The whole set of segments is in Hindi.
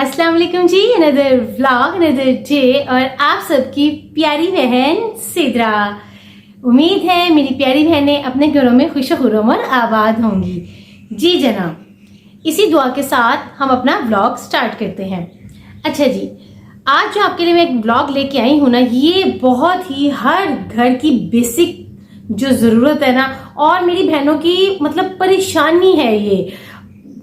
अस्सलाम वालेकुम जी, अनदर व्लॉग अनदर डे और आप सबकी प्यारी बहन सिद्रा। उम्मीद है मेरी प्यारी बहनें अपने घरों में खुश खुर्रम और आबाद होंगी। जी जनाब, इसी दुआ के साथ हम अपना व्लॉग स्टार्ट करते हैं। अच्छा जी, आज जो आपके लिए मैं एक व्लॉग लेके आई हूँ ना, ये बहुत ही हर घर की बेसिक जो जरूरत है ना, और मेरी बहनों की मतलब परेशानी है ये।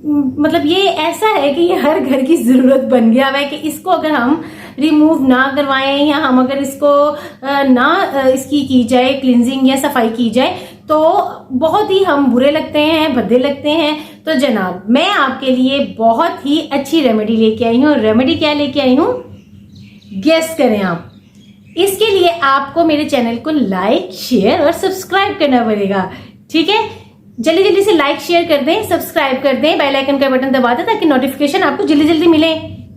मतलब ये ऐसा है कि ये हर घर की जरूरत बन गया हुआ है कि इसको अगर हम रिमूव ना करवाएं या हम अगर इसको ना इसकी की जाए क्लींजिंग या सफाई की जाए तो बहुत ही हम बुरे लगते हैं, भद्दे लगते हैं। तो जनाब, मैं आपके लिए बहुत ही अच्छी रेमेडी लेके आई हूँ। रेमेडी क्या लेके आई हूँ, गेस करें आप। इसके लिए आपको मेरे चैनल को लाइक, शेयर और सब्सक्राइब करना पड़ेगा। ठीक है, जल्दी जल्दी से लाइक शेयर कर दें, सब्सक्राइब कर दें, बेल आइकन का बटन दबा दें ताकि नोटिफिकेशन आपको जल्दी जल्दी मिले।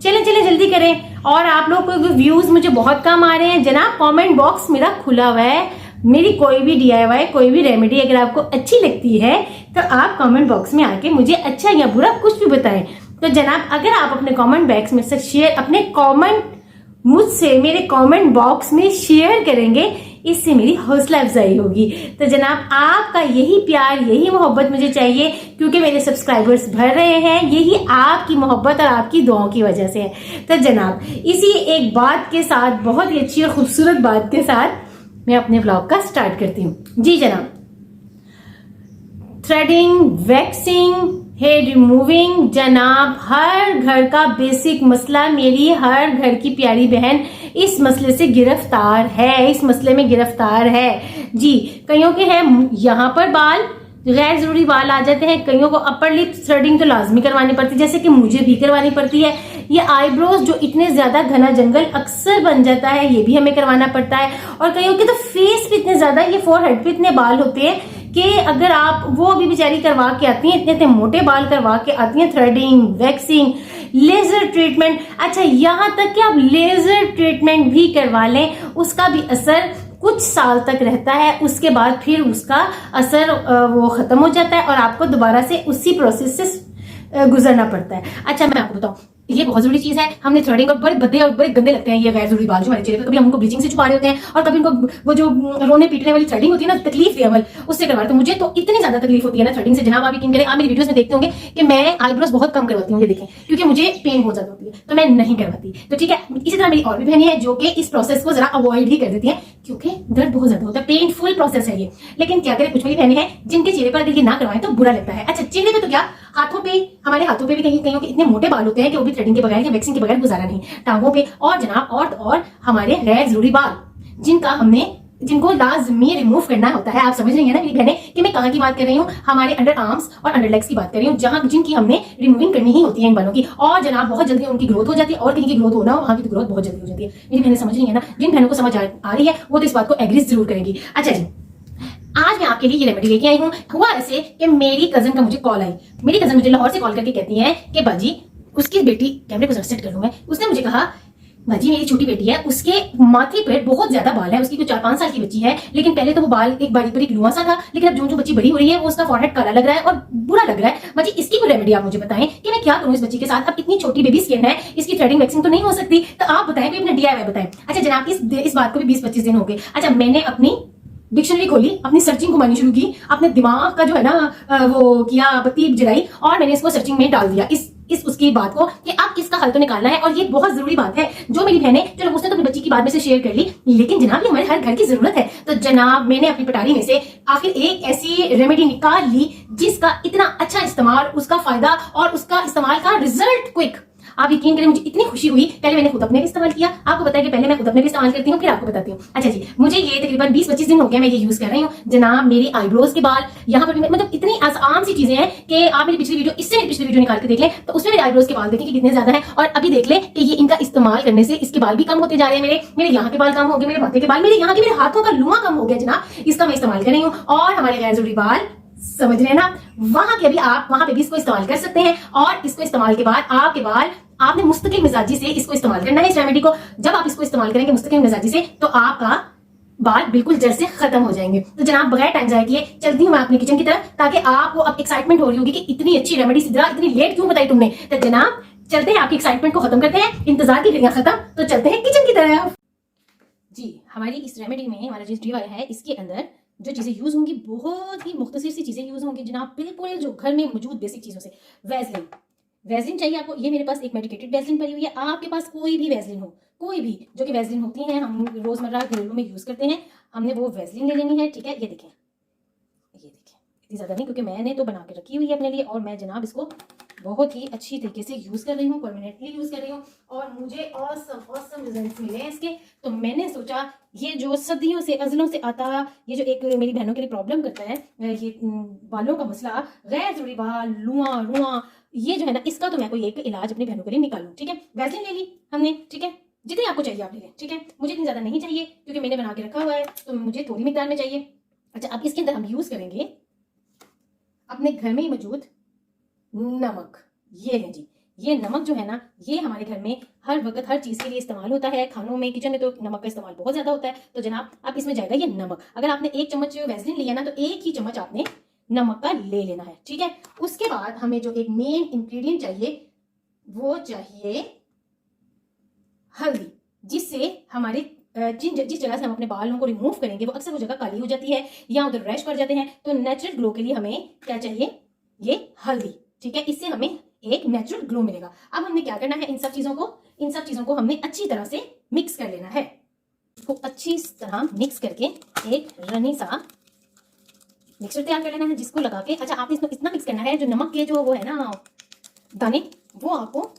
चलें चलें जल्दी करें। और आप लोग को व्यूज मुझे बहुत कम आ रहे हैं जनाब। कमेंट बॉक्स मेरा खुला हुआ है। मेरी कोई भी DIY, कोई भी रेमेडी अगर आपको अच्छी लगती है तो आप कमेंट बॉक्स में आके मुझे अच्छा या बुरा कुछ भी बताएं। तो जनाब, अगर आप अपने कमेंट बॉक्स में से शेयर अपने कमेंट मुझसे मेरे कमेंट बॉक्स में शेयर करेंगे, इससे मेरी हौसला अफजाई होगी। तो जनाब, आपका यही प्यार, यही मोहब्बत मुझे चाहिए, क्योंकि मेरे सब्सक्राइबर्स बढ़ रहे हैं यही आपकी मोहब्बत और आपकी दुआओं की वजह से है। तो जनाब, इसी एक बात के साथ, बहुत ही अच्छी और खूबसूरत बात के साथ मैं अपने व्लॉग का स्टार्ट करती हूँ। जी जनाब, थ्रेडिंग, वैक्सिंग, हेयर रिमूविंग, जनाब हर घर का बेसिक मसला। मेरी हर घर की प्यारी बहन इस मसले से गिरफ्तार है, इस मसले में गिरफ्तार है जी। कईयों के हैं यहाँ पर बाल, गैर जरूरी बाल आ जाते हैं। कईयों को अपर लिप थ्रेडिंग तो लाजमी करवानी पड़ती है, जैसे कि मुझे भी करवानी पड़ती है। ये आईब्रोज जो इतने ज्यादा घना जंगल अक्सर बन जाता है, ये भी हमें करवाना पड़ता है। और कईयों के तो फेस पे इतने ज्यादा, ये फोरहेड पे इतने बाल होते हैं कि अगर आप वो अभी बेचारी करवा के आती हैं, इतने इतने मोटे बाल करवा के आती हैं, थ्रेडिंग, वैक्सिंग, लेजर ट्रीटमेंट। अच्छा, यहाँ तक कि आप लेजर ट्रीटमेंट भी करवा लें, उसका भी असर कुछ साल तक रहता है। उसके बाद फिर उसका असर वो खत्म हो जाता है और आपको दोबारा से उसी प्रोसेस से गुजरना पड़ता है। अच्छा, मैं आपको बताऊं, ये बहुत जरूरी चीज है। हमने थ्रेडिंग और बड़े भद्दे और बड़े गंदे लगते हैं ये गैर जरूरी बाल जो हमारे चेहरे पे। कभी हम उनको ब्लीचिंग से छुपा रहे होते हैं और कभी उनको वो जो रोने पीटने वाली थ्रेडिंग होती है ना, तकलीफ देवल, उससे करवा रहे। तो मुझे तो इतनी ज्यादा तकलीफ होती है ना थ्रेडिंग से जनाब, आप यकीन करें, आप मेरी वीडियोस में देखते होंगे कि मैं आईब्रोज बहुत कम करवाती हूँ, ये देखें, क्योंकि मुझे पेन बहुत ज्यादा होती है तो मैं नहीं करवाती। तो ठीक है, इसी तरह मेरी और भी बहनें हैं जो कि इस प्रोसेस को जरा अवॉइड ही कर देती है, क्योंकि दर्द बहुत ज्यादा होता है, पेनफुल प्रोसेस है ये। लेकिन क्या करें, कुछ मेरी बहनें हैं जिनके चेहरे पर अगर ये ना करवाएं तो बुरा लगता है। अच्छा, चेहरे पे तो क्या, हाथों पे, हमारे हाथों पे भी कहीं के इतने मोटे बाल होते हैं कि वो भी थ्रेडिंग के बगैर या वैक्सिंग के बगैर गुजारा नहीं। टांगों पे और जनाब और हमारे गैर जरूरी बाल जिनको लाजमी रिमूव करना होता है। आप समझ रही हैं ना मेरी बहनें कि मैं कहाँ की बात कर रही हूँ, हमारे अंडर आर्म्स और अंडर लेग्स की बात कर रही हूँ, जहां जिनकी हमने रिमूविंग करनी ही होती है इन बालों की। और जनाब बहुत जल्दी उनकी ग्रोथ हो जाती है, और कहीं की ग्रोथ होना हो वहां की ग्रोथ बहुत जल्दी हो जाती है। मेरी बहनें समझ रही है ना, जिन बहनों को समझ आ रही है वो तो इस बात को एग्री जरूर करेंगी। अच्छा जी, आज मैं आपके लिए ये रेमेडी लेके आई हूँ। हुआ ऐसे कि मेरी कजन का मुझे कॉल आई। मेरी कजन मुझे लाहौर से कॉल करके कहती है कि बाजी, उसकी बेटी, कैमरे को सेट कर लूं मैं, उसने मुझे कहा बाजी मेरी छोटी बेटी है, उसके माथे पर बहुत ज्यादा बाल है, उसकी कोई 4-5 साल की बच्ची है, लेकिन पहले तो वो बाल एक बारीक बारीक लुआ सा था, लेकिन अब जो बच्ची बड़ी हो रही है वो उसका फॉरहेड काला लग रहा है और बुरा लग रहा है। बाजी इसकी कोई रेमेडी आप मुझे बताएं कि मैं क्या करूं इस बच्ची के साथ। अब इतनी छोटी बेबी स्किन है, इसकी थ्रेडिंग वैक्सिंग तो नहीं हो सकती, तो आप बताएं, अपना DIY बताएं। अच्छा जनाब, इस बात को भी 20-25 दिन हो गए। अच्छा, मैंने अपनी डिक्शनरी खोली, अपनी सर्चिंग घुमानी शुरू की, अपने दिमाग का जो है ना वो किया, बत्ती जलाई और मैंने इसको सर्चिंग में डाल दिया इस उसकी बात को कि अब इसका हल तो निकालना है। और ये बहुत जरूरी बात है जो मेरी बहनें, चलो उसने तो अपनी बच्ची की बात में से शेयर कर ली, लेकिन जनाब ये हमारे हर घर की जरूरत है। तो जनाब, मैंने अपनी पटारी में से आखिर एक ऐसी रेमेडी निकाल ली जिसका इतना अच्छा इस्तेमाल, उसका फायदा और उसका इस्तेमाल का रिजल्ट क्विक। आप यकीन करें, मुझे इतनी खुशी हुई। पहले मैंने खुद अपने भी इस्तेमाल किया, आपको बताया कि पहले मैं खुद अपने भी इस्तेमाल करती हूँ, फिर आपको बताती हूँ। अच्छा जी, मुझे ये तकरीबन 20-25 दिन हो गया मैं ये यूज कर रही हूँ जनाब। मेरी आईब्रोज के बाल यहाँ पर मतलब इतनी आसान सी चीजें हैं कि आप मेरी पिछली वीडियो निकाल के देख लें तो उसमें मेरे आईब्रोज के बाल देखें कि कितने ज्यादा है, और अभी देख लें कि ये इनका इस्तेमाल करने से इसके बाल भी कम होते जा रहे हैं। मेरे यहाँ के बाल कम हो गए, मेरे माथे के बाल, मेरे यहाँ के मेरे हाथों का लुआ कम हो गया जनाब, इसका मैं इस्तेमाल कर रही हूँ। और हमारे गैर जरूरी बाल, समझ रहे हैं ना, वहां के भी आप वहां पे भी इसको इस्तेमाल कर सकते हैं। और इसको इस्तेमाल के बाद आपके बाल, आपने मुस्तकिल मिजाजी से इसको इस्तेमाल करना है इस रेमेडी को। जब आप इसको इस्तेमाल करेंगे मुस्तकिल मिजाजी से तो आपका बाल बिल्कुल जड़ से खत्म हो जाएंगे। तो जनाब बगैर टाइम जाए किए चलती हूँ मैं अपने किचन की तरफ, ताकि आपको अब एक्साइटमेंट हो रही होगी कि इतनी अच्छी रेमेडी सिद्रा इतनी लेट क्यों बताई तुमने। तो जनाब चलते हैं, आपकी एक्साइटमेंट को खत्म करते हैं, इंतजार की घड़ियां खत्म, तो चलते हैं किचन की तरफ। जी, हमारी इस रेमेडी में हमारा जो DIY है, इसके अंदर जो चीजें यूज होंगी बहुत ही मुख्तसर सी चीजें यूज होंगी जनाब, बिल्कुल जो घर में मौजूद बेसिक चीजों से। वैसलीन चाहिए आपको। ये मेरे पास एक मेडिकेटेड वैसलीन पड़ी हुई है, आपके पास कोई भी वैसलीन हो, कोई भी जो कि वैसलीन होती है हम रोजमर्रा घरेलू में यूज करते हैं, हमने वो वैसलीन ले लेनी है। ठीक है, ये देखें, इतनी ज्यादा नहीं क्योंकि मैंने तो बना के रखी हुई है अपने लिए, और मैं जनाब इसको बहुत ही अच्छी तरीके से यूज कर रही हूँ, परमानेंटली यूज कर रही हूँ, और मुझे ऑसम रिजल्ट्स मिले हैं इसके। तो मैंने सोचा ये जो सदियों से अज़लों से आता, ये जो एक मेरी बहनों के लिए प्रॉब्लम करता है, ये बालों का मसला, गैर जरूरी बाल, लुआ रुआ, ये जो है ना, इसका तो मैं कोई एक इलाज अपनी बहनों के लिए निकालूं। ठीक है, वैसलीन ले ली हमने। ठीक है, जितनी आपको चाहिए आप ले लें। ठीक है, मुझे इतनी ज्यादा नहीं चाहिए क्योंकि मैंने बना के रखा हुआ है, तो मुझे थोड़ी मिकदार में चाहिए। अच्छा, अब इसके अंदर हम यूज करेंगे अपने घर में ही मौजूद नमक। ये लें जी, ये नमक जो है ना, ये हमारे घर में हर वक्त हर चीज के लिए इस्तेमाल होता है, खानों में, किचन में तो नमक का इस्तेमाल बहुत ज्यादा होता है। तो जनाब अब इसमें जाएगा ये नमक। अगर आपने 1 चम्मच वैसलीन लिया ना, तो 1 ही चम्मच आपने नमक का ले लेना है। ठीक है, उसके बाद हमें जो एक मेन इंग्रेडिएंट चाहिए वो चाहिए हल्दी, जिससे हमारे जिस जगह से हम अपने बालों को रिमूव करेंगे वो अक्सर वो जगह काली हो जाती है या उधर रैश पड़ जाते हैं। तो नेचुरल ग्लो के लिए हमें क्या चाहिए, ये हल्दी। ठीक है, इससे हमें एक नेचुरल ग्लो मिलेगा। अब हमने क्या करना है, इन सब चीजों को हमने अच्छी तरह से मिक्स कर लेना है। इसको अच्छी तरह मिक्स करके एक रनी सा मिक्सर तैयार कर लेना है, जिसको लगा के, अच्छा आपने इसको इतना मिक्स करना है, जो नमक के जो वो है ना दाने, वो आपको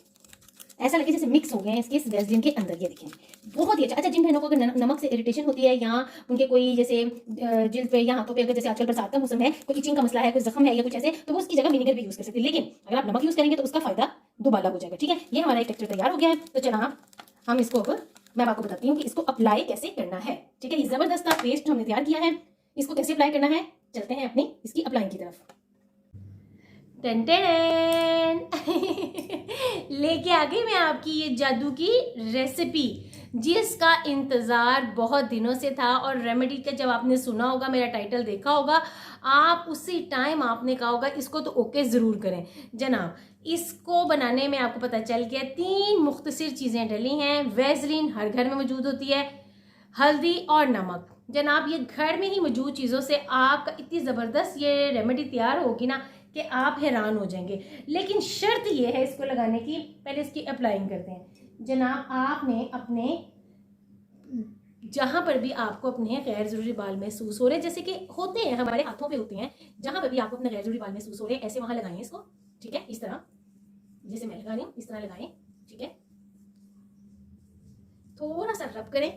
ऐसा लगे जैसे मिक्स हो गए हैं इसके इस वैसलीन के अंदर। ये देखें, बहुत ही अच्छा। अच्छा, जिन बहनों को अगर नमक से इरिटेशन होती है या उनके कोई जैसे जिल्द पे या हाथों पे, अगर जैसे आजकल बरसात का मौसम है, कोई इचिंग का मसला है, कोई जख्म है या कुछ ऐसे, तो वो उसकी जगह विनेगर भी यूज कर सकते हैं। लेकिन अगर आप नमक यूज करेंगे तो उसका फायदा दुबाला हो जाएगा। ठीक है, ये हमारा एक टेक्सचर तैयार हो गया है। तो जनाब हम इसको अब मैं आपको बताती हूँ कि इसको अप्लाई कैसे करना है। ठीक है, ये जबरदस्त पेस्ट हमने तैयार किया है, इसको कैसे अप्लाई करना है, चलते हैं अपनी इसकी अप्लाई की तरफ। लेके आ गई मैं आपकी ये जादू की रेसिपी, जिसका इंतजार बहुत दिनों से था। और रेमेडी का जब आपने सुना होगा, मेरा टाइटल देखा होगा, आप उसी टाइम आपने कहा होगा इसको तो ओके जरूर करें। जनाब इसको बनाने में आपको पता चल गया 3 मुख्तसर चीजें डली हैं। वैसलीन हर घर में मौजूद होती है, हल्दी और नमक। जनाब ये घर में ही मौजूद चीजों से आपका इतनी जबरदस्त ये रेमेडी तैयार होगी ना कि आप हैरान हो जाएंगे। लेकिन शर्त ये है इसको लगाने की, पहले इसकी अप्लाइंग करते हैं। जनाब आपने अपने जहां पर भी आपको अपने गैर जरूरी बाल महसूस हो रहे, जैसे कि होते हैं हमारे हाथों पे होते हैं, जहां पर भी आपको अपने गैर जरूरी बाल महसूस हो रहे हैं, ऐसे वहां लगाएं इसको। ठीक है, इस तरह जैसे मैं लगा रही हूं इस तरह लगाएं। ठीक है, थोड़ा सा रब करें,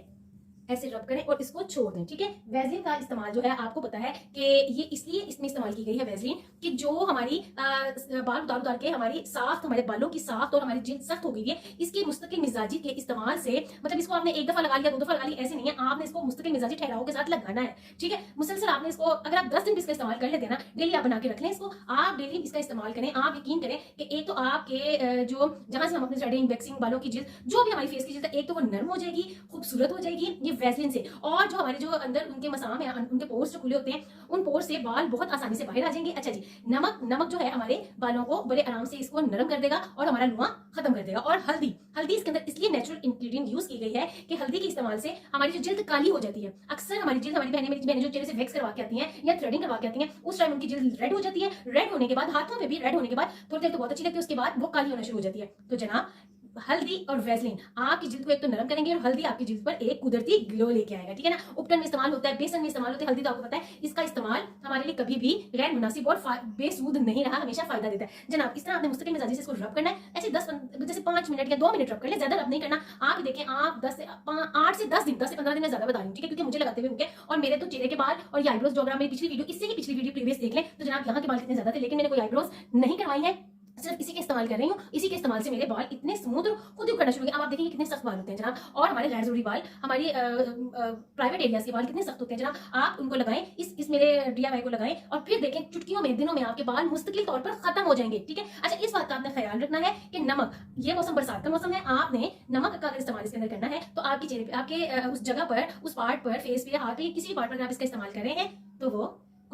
ऐसे रब करें और इसको छोड़ दें। ठीक है, वैसलीन का इस्तेमाल जो है आपको पता है कि ये इसलिए इसमें इस्तेमाल की गई है वैसलीन, कि जो हमारी बाल उतार के हमारी साफ्त, हमारे बालों की साफ्त और हमारी जिल्द सख्त हो गई है, इसकी मुस्तकिल मिजाजी के इस्तेमाल से, मतलब इसको आपने 1 दफा लगा लिया 2 दफा लगा लिया ऐसे नहीं है, आपने इसको मुस्तकिल मिजाजी ठहराव के साथ लगाना है। ठीक है, मुसलसल आपने इसको, अगर आप 10 दिन भी इसका इस्तेमाल कर लेते हैं ना, डेली आप बना के रख लें इसको, आप डेली इसका इस्तेमाल करें। आप यकीन करें कि एक तो आपके जो जहां से हम अपने थ्रेडिंग, वैक्सिंग, बालों की जिल्द, जो भी हमारी फेस की जिल्द, एक तो वो नरम हो जाएगी, खूबसूरत हो जाएगी ये वैसलीन से। और जो हमारे जो अंदर उनके मसाम है, उनके पोर्स जो खुले होते हैं, उन पोर्स से बाल बहुत आसानी से बाहर आ जाएंगे। अच्छा जी, नमक जो है हमारे बालों को बड़े आराम से इसको नरम कर देगा और हमारा लुआ खत्म कर देगा। और हल्दी इसके अंदर इसलिए नेचुरल इंग्रेडिएंट यूज की गई है कि हल्दी के इस्तेमाल से हमारी जो जिल्द काली हो जाती है। अक्सर हमारी जिल्द, हमारी बहनें जो चेहरे से वैक्स करवा के आती हैं या थ्रेडिंग करवा के आती हैं, उस टाइम उनकी जिल्द रेड हो जाती है। रेड होने के बाद, हाथों में भी रेड होने के बाद थोड़ी देर तो बहुत अच्छी लगती है, उसके बाद वो काली होना शुरू हो जाती है। तो जनाब हल्दी और वैसलीन आपकी जिल्द को एक तो नरम करेंगे और हल्दी आपकी जिल्द पर एक कुदरती ग्लो लेके आएगा। ठीक है ना, उपटन में इस्तेमाल होता है, बेसन में इस्तेमाल होता है, हल्दी तो आपको पता है इसका इस्तेमाल हमारे लिए कभी भी गैर मुनासिब और बेसूद नहीं रहा, हमेशा फायदा देता है। जनाब इस तरह आपने मुस्तकिल मिजाजी से इसको रब करना है, ऐसे 5 मिनट या 2 मिनट रब कर ले, ज्यादा रब नहीं करना। आप देखें, आप 8 से 10 दिन, 10 से 15 दिन में ज्यादा बता रही हूँ। ठीक है, क्योंकि मुझे लगाते हुए होंगे, और मेरे तो चेहरे के बाल और आईब्रोज जो अगर पिछली वीडियो प्रीवियस देख लें तो जनाब यहाँ के बाल कितने ज्यादा थे, लेकिन मैंने कोई आईब्रोज नहीं करवाई है, सिर्फ इसी के इस्तेमाल कर रही हूँ। इसी के इस्तेमाल से मेरे बाल इतने स्मूथ और खुद ही उखड़ना शुरू हो गए। अब आप देखेंगे कितने सख्त बाल होते हैं जनाब, और हमारे गैर जरूरी बाल, हमारी प्राइवेट एरियाज के बाल कितने सख्त होते हैं जनाब। आप उनको लगाएं, इस मेरे DIY को लगाएं और फिर देखें चुटकियों में, दिनों में आपके बाल मुस्तकिल तौर पर खत्म हो जाएंगे। ठीक है, अच्छा इस बात का आपने ख्याल रखना है कि नमक, ये मौसम बरसात का मौसम है, आपने नमक का इस्तेमाल इसके अंदर करना है तो आपके चेहरे पे, आपके उस जगह पर, उस पार्ट पर, फेस पे, हाथ पे, किसी भी पार्ट पर आप इसका इस्तेमाल कर रहे हैं तो वो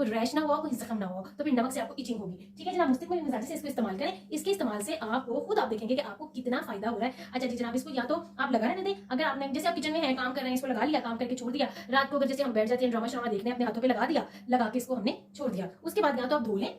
कोई रैश ना हो, कोई जख्म ना हो, तो फिर नमक से आपको इचिंग होगी। ठीक है जनाब, मुस्तकिल मिजाज से इसको इस्तेमाल करें। इसके इस्तेमाल से आपको खुद आप देखेंगे कि आपको कितना फायदा हो रहा है। अच्छा जी जनाब, इसको या तो आप लगा रहने दें, अगर आपने जैसे आप किचन में है काम कर रहे हैं, इसको लगा लिया, काम करके छोड़ दिया, रात को अगर जैसे हम बैठ जाते हैं ड्रामा श्रामा देखने, अपने हाथों पे लगा दिया, लगा के इसको हमने छोड़ दिया, उसके बाद या तो आप धो लें,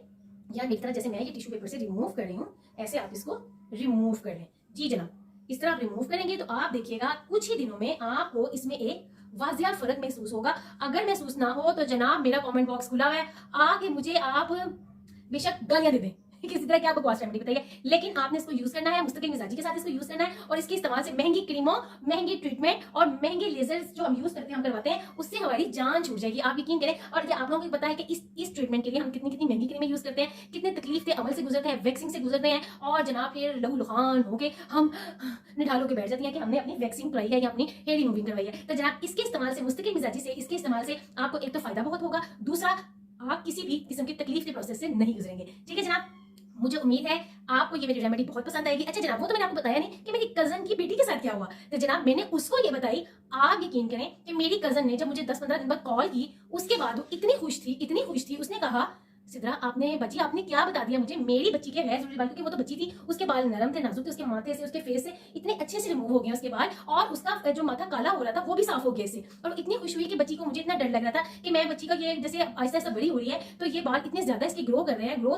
या मेरी तरह जैसे मैं ये टिश्यू पेपर से रिमूव कर रही हूँ, ऐसे आप इसको रिमूव कर लें। जी जनाब, इस तरह आप रिमूव करेंगे तो आप देखिएगा कुछ ही दिनों में आपको इसमें एक वाजिया फर्क महसूस होगा। अगर महसूस ना हो तो जनाब मेरा कमेंट बॉक्स खुला हुआ है, आगे मुझे आप बेशक गालियां दे दें, किसी तरह की आपको कॉस्ट रेमेडी बताइए, लेकिन आपने इसको यूज करना है, मुस्तकिल मिजाजी के साथ इसको यूज करना है, और इसके इस्तेमाल से महंगी क्रीमों, महंगी ट्रीटमेंट और महंगे लेजर्स जो हम यूज करते हैं, हम करवाते हैं, उससे हमारी जान छूट जाएगी, आप यकीन करें। और ये आप लोगों को पता है कि इस ट्रीटमेंट के लिए हम कितनी कितनी महंगी क्रीमें यूज करते हैं, कितने तकलीफ के अमल से गुजरते हैं, वैक्सिंग से गुजरते हैं, और जनाब फिर लहू लुहान होके हम निढालों के बैठ जाती हैं कि हमने अपनी वैक्सिंग करवाई है या अपनी हेयर रिमूविंग करवाई है। तो जनाब इसके इस्तेमाल से, मुस्तकिल मिजाजी से इसके इस्तेमाल से आपको एक तो फायदा बहुत होगा, दूसरा आप किसी भी किस्म की तकलीफ के प्रोसेस से नहीं गुजरेंगे। ठीक है जनाब, मुझे उम्मीद है आपको ये मेरी रेमेडी बहुत पसंद आएगी। अच्छा जनाब, वो तो मैंने आपको बताया नहीं कि मेरी कजन की बेटी के साथ क्या हुआ। तो जनाब मैंने उसको ये बताई, आप यकीन करें कि मेरी कजन ने जब मुझे 10-15 दिन बाद कॉल की, उसके बाद वो इतनी खुश थी, उसने कहा सिद्रा आपने क्या बता दिया मुझे, मेरी बच्ची के गैर जरूरी बाल, क्योंकि वो तो बच्ची थी, उसके बाल नरम थे, नाजुक थे, उसके माथे से, उसके फेस से इतने अच्छे से रिमूव हो गए उसके बाल, और उसका जो माथा काला हो रहा था वो भी साफ हो गया इससे। और इतनी खुश हुई कि बच्ची को, मुझे इतना डर लग रहा था कि मैं बच्ची का ये जैसे आहिस्ता आहिस्ता बड़ी हो रही है तो ये बाल इतने ज्यादा इसकी ग्रोथ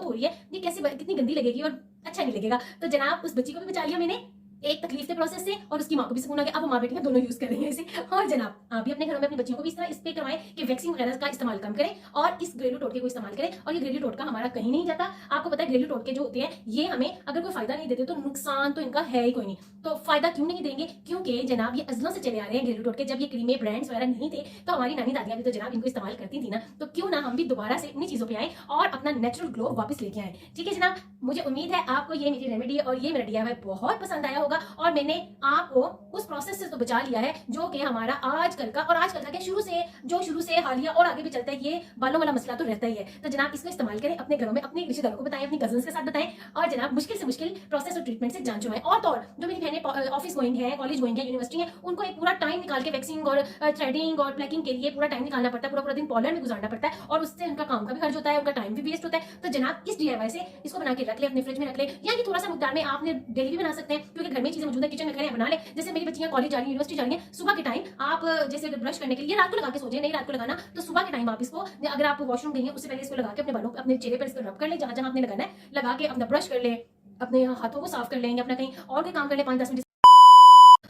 हो रही है, ये कैसे कितनी गंदी लगेगी और अच्छा नहीं लगेगा। तो जनाब उस बच्ची को भी बचा लिया मैंने एक तकलीफ के प्रोसेस से, और उसकी माँ को भी सुकून आ गया। अब माँ बेटियां दोनों यूज कर रही हैं इसे। और जनाब आप भी अपने घरों में अपनी बच्चियों को भी इस तरह इस पे करवाएं कि वैक्सीन वगैरह का इस्तेमाल कम करें और इस घरेलू टोटके को इस्तेमाल करें। और ये घरेलू टोटका हमारा कहीं नहीं जाता, आपको पता है घरेलू टोटके जो होते हैं ये हमें अगर कोई फायदा नहीं देते तो नुकसान तो इनका है ही कोई नहीं। तो फायदा क्यों नहीं देंगे, क्योंकि जनाब ये अज़लों से चले आ रहे हैं घरेलू टोटके। जब ये क्रीमें ब्रांड्स वगैरह नहीं थे तो हमारी नानी दादियां भी तो जनाब इनको इस्तेमाल करती थी ना, तो क्यों ना हम भी दोबारा से इन्हीं चीजों पे आए और अपना नेचुरल ग्लो वापस लेके आए। ठीक है जनाब, मुझे उम्मीद है आपको ये मेरी रेमेडी और ये मेरा DIY बहुत पसंद आया होगा, और मैंने आपको उस प्रोसेस से तो बचा लिया है जो कि हमारा आजकल का क्या शुरू से हालिया और आगे भी चलता है, ये बालों वाला मसला तो रहता ही है। तो जनाब इसको इस्तेमाल करें, अपने घरों में अपने रिश्तेदारों को बताएं, अपनी कजन्स के साथ बताएं, और जनाब मुश्किल से मुश्किल प्रोसेस और ट्रीटमेंट से जान छुड़ाएं। और तो और जो मेरी बहनें ऑफिस गोइंग है, कॉलेज गोइंग है, यूनिवर्सिटी है, उनको एक पूरा टाइम निकाल के वैक्सिंग और थ्रेडिंग और प्लैकिंग के लिए पूरा टाइम निकालना पड़ता है, पूरा दिन पार्लर में गुजारना पड़ता है, और उससे उनका काम का भी खर्च होता है, उनका टाइम भी वेस्ट होता है। तो जनाब इस DIY से इसको बना के रख ले, अपने फ्रिज में रख ले, या कि थोड़ा सा मुकदार में आपने डेली भी बना सकते हैं, क्योंकि घर में चीजें मौजूद है, किचन में खड़े बना ले। जैसे मेरी बच्चियां कॉलेज जा रही है, यूनिवर्सिटी जा रही है, सुबह के टाइम आप जैसे ब्रश करने के लिए रात को लगा के सो जाए, नहीं रात को लगाना तो सुबह के टाइम आप इसको, अगर आप वॉशरूम गई हैं उससे पहले इसको लगा के अपने बालों पे, अपने चेहरे पर इसको रब कर ले, जहां जहां आपने लगाना है लगा के अपना ब्रश कर ले, अपने हाथों को साफ कर लेंगे, अपना कहीं और कोई काम कर ले 5-10 मिनट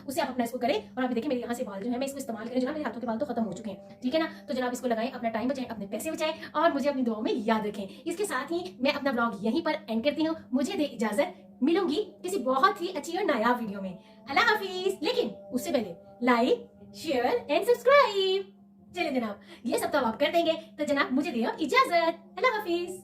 उसे आप अपना इसको करें। और अभी देखिए मेरे यहाँ से बाल जो है, मैं इसको इस्तेमाल करें जनाब, मेरे हाथों के बाल तो खत्म हो चुके हैं। ठीक है ना, तो जनाब इसको लगाएं, अपना टाइम बचाएं, अपने पैसे बचाएं, और मुझे अपनी दुआओं में याद रखें। इसके साथ ही मैं अपना ब्लॉग यहीं पर एंड करती हूँ, मुझे दे इजाजत, मिलूंगी किसी बहुत ही अच्छी और नायाब वीडियो में। अल्लाह हाफिज। लेकिन उससे पहले लाइक, शेयर एंड सब्सक्राइब। चलिए जनाब ये सब तो आप कर देंगे, तो जनाब मुझे दियो इजाजत। अल्लाह हाफिज।